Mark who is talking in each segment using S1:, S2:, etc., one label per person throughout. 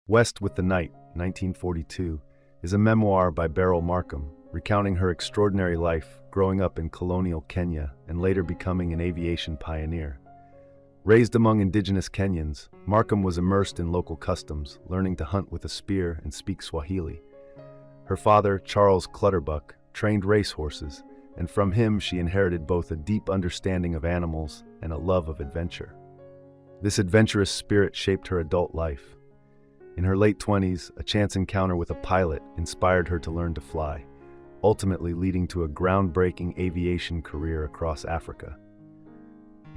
S1: West with the Night, 1942, is a memoir by Beryl Markham, recounting her extraordinary life growing up in colonial Kenya and later becoming an aviation pioneer. Raised among indigenous Kenyans, Markham was immersed in local customs, learning to hunt with a spear and speak Swahili. Her father, Charles Clutterbuck, trained racehorses, and from him she inherited both a deep understanding of animals and a love of adventure. This adventurous spirit shaped her adult life. In her late 20s, a chance encounter with a pilot inspired her to learn to fly, ultimately leading to a groundbreaking aviation career across Africa.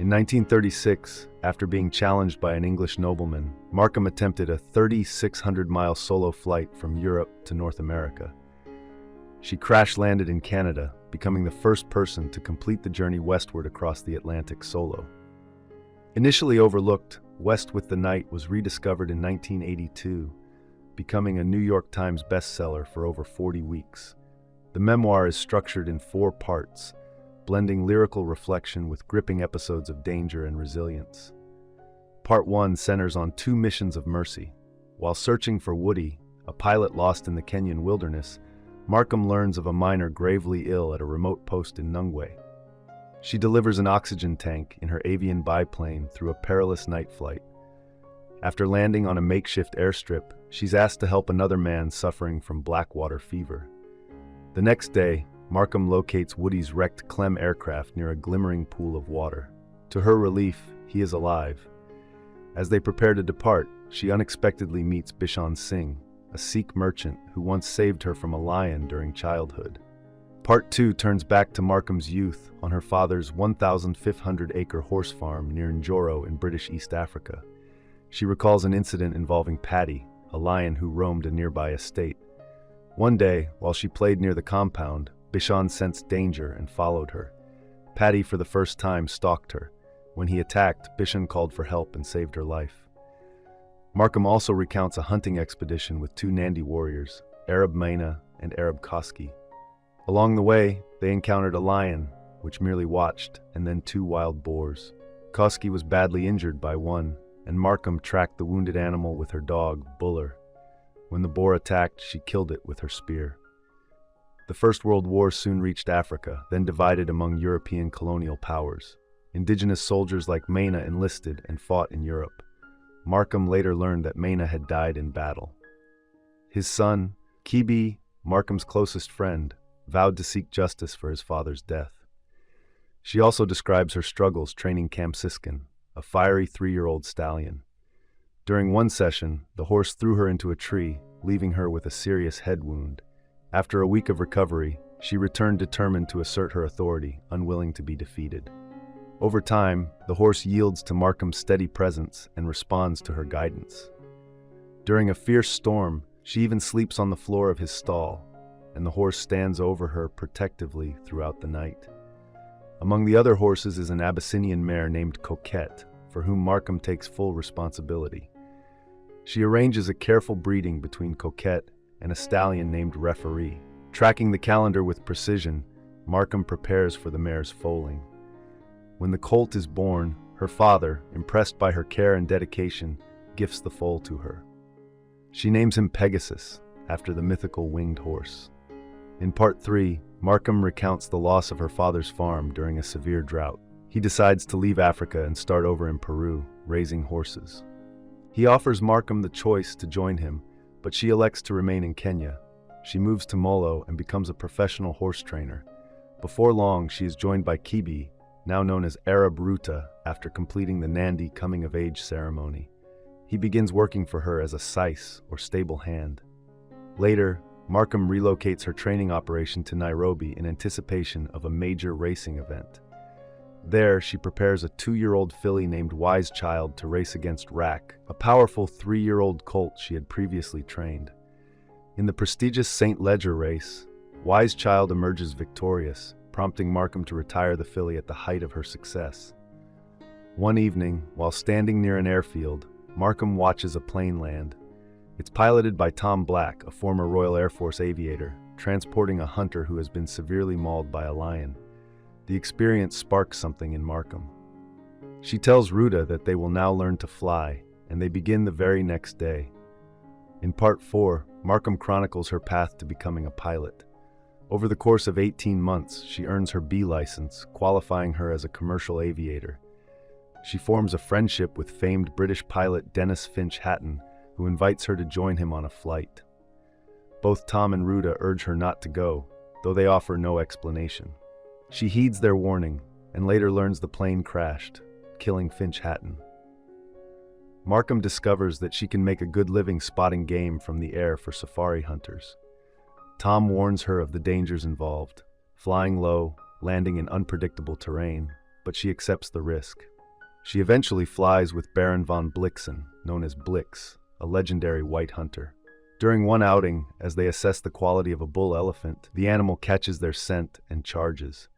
S1: In 1936, after being challenged by an English nobleman, Markham attempted a 3,600-mile solo flight from Europe to North America. She crash-landed in Canada, becoming the first person to complete the journey westward across the Atlantic solo. Initially overlooked, West with the Night was rediscovered in 1982, becoming a New York Times bestseller for over 40 weeks. The memoir is structured in 4 parts, blending lyrical reflection with gripping episodes of danger and resilience. Part 1 centers on 2 missions of mercy. While searching for Woody, a pilot lost in the Kenyan wilderness, Markham learns of a miner gravely ill at a remote post in Nungwe. She delivers an oxygen tank in her avian biplane through a perilous night flight. After landing on a makeshift airstrip, she's asked to help another man suffering from blackwater fever. The next day, Markham locates Woody's wrecked Clem aircraft near a glimmering pool of water. To her relief, he is alive. As they prepare to depart, she unexpectedly meets Bishan Singh, a Sikh merchant who once saved her from a lion during childhood. Part 2 turns back to Markham's youth on her father's 1,500-acre horse farm near Njoro in British East Africa. She recalls an incident involving Paddy, a lion who roamed a nearby estate. One day, while she played near the compound, Bishan sensed danger and followed her. Paddy, for the first time, stalked her. When he attacked, Bishan called for help and saved her life. Markham also recounts a hunting expedition with 2 Nandi warriors, Arab Maina and Arab Koski. Along the way, they encountered a lion, which merely watched, and then 2 wild boars. Koski was badly injured by one, and Markham tracked the wounded animal with her dog, Buller. When the boar attacked, she killed it with her spear. The First World War soon reached Africa, then divided among European colonial powers. Indigenous soldiers like Maina enlisted and fought in Europe. Markham later learned that Maina had died in battle. His son, Kibi, Markham's closest friend, vowed to seek justice for his father's death. She also describes her struggles training Kamsiskin, a fiery 3-year-old stallion. During one session, the horse threw her into a tree, leaving her with a serious head wound. After a week of recovery, she returned determined to assert her authority, unwilling to be defeated. Over time, the horse yields to Markham's steady presence and responds to her guidance. During a fierce storm, she even sleeps on the floor of his stall, and the horse stands over her protectively throughout the night. Among the other horses is an Abyssinian mare named Coquette, for whom Markham takes full responsibility. She arranges a careful breeding between Coquette and a stallion named Referee. Tracking the calendar with precision, Markham prepares for the mare's foaling. When the colt is born, her father, impressed by her care and dedication, gifts the foal to her. She names him Pegasus, after the mythical winged horse. In Part 3, Markham recounts the loss of her father's farm during a severe drought. He decides to leave Africa and start over in Peru, raising horses. He offers Markham the choice to join him, but she elects to remain in Kenya. She moves to Molo and becomes a professional horse trainer. Before long, she is joined by Kibi, now known as Arab Ruta, after completing the Nandi coming-of-age ceremony. He begins working for her as a sais, or stable hand. Later, Markham relocates her training operation to Nairobi in anticipation of a major racing event. There, she prepares a 2-year-old filly named Wise Child to race against Rack, a powerful 3-year-old colt she had previously trained. In the prestigious St. Leger race, Wise Child emerges victorious, prompting Markham to retire the filly at the height of her success. One evening, while standing near an airfield, Markham watches a plane land. It's piloted by Tom Black, a former Royal Air Force aviator, transporting a hunter who has been severely mauled by a lion. The experience sparks something in Markham. She tells Ruta that they will now learn to fly, and they begin the very next day. In Part 4, Markham chronicles her path to becoming a pilot. Over the course of 18 months, she earns her B license, qualifying her as a commercial aviator. She forms a friendship with famed British pilot Dennis Finch Hatton, who invites her to join him on a flight. Both Tom and Ruta urge her not to go, though they offer no explanation. She heeds their warning, and later learns the plane crashed, killing Finch Hatton. Markham discovers that she can make a good living spotting game from the air for safari hunters. Tom warns her of the dangers involved, flying low, landing in unpredictable terrain, but she accepts the risk. She eventually flies with Baron von Blixen, known as Blix, a legendary white hunter. During one outing, as they assess the quality of a bull elephant, the animal catches their scent and charges.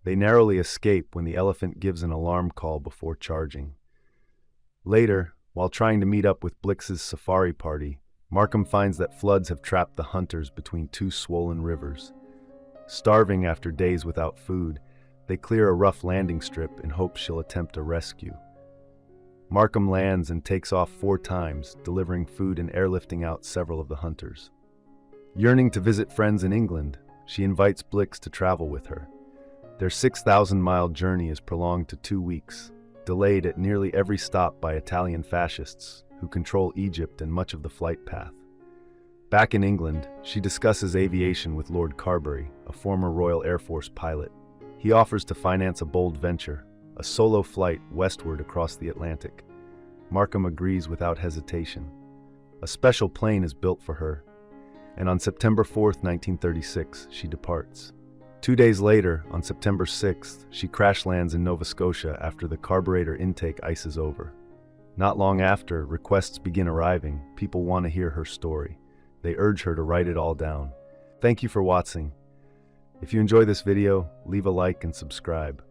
S1: They narrowly escape when the elephant gives an alarm call before charging. Later, while trying to meet up with Blix's safari party, Markham finds that floods have trapped the hunters between two swollen rivers. Starving after days without food, they clear a rough landing strip in hopes she'll attempt a rescue. Markham lands and takes off 4 times, delivering food and airlifting out several of the hunters. Yearning to visit friends in England, she invites Blix to travel with her. Their 6,000-mile journey is prolonged to 2 weeks, delayed at nearly every stop by Italian fascists who control Egypt and much of the flight path. Back in England, she discusses aviation with Lord Carbury, a former Royal Air Force pilot. He offers to finance a bold venture, a solo flight westward across the Atlantic. Markham agrees without hesitation. A special plane is built for her, and on September 4th, 1936, she departs. 2 days later, on September 6th, she crash lands in Nova Scotia after the carburetor intake ices over. Not long after, requests begin arriving. People want to hear her story. They urge her to write it all down. Thank you for watching. If you enjoy this video, leave a like and subscribe.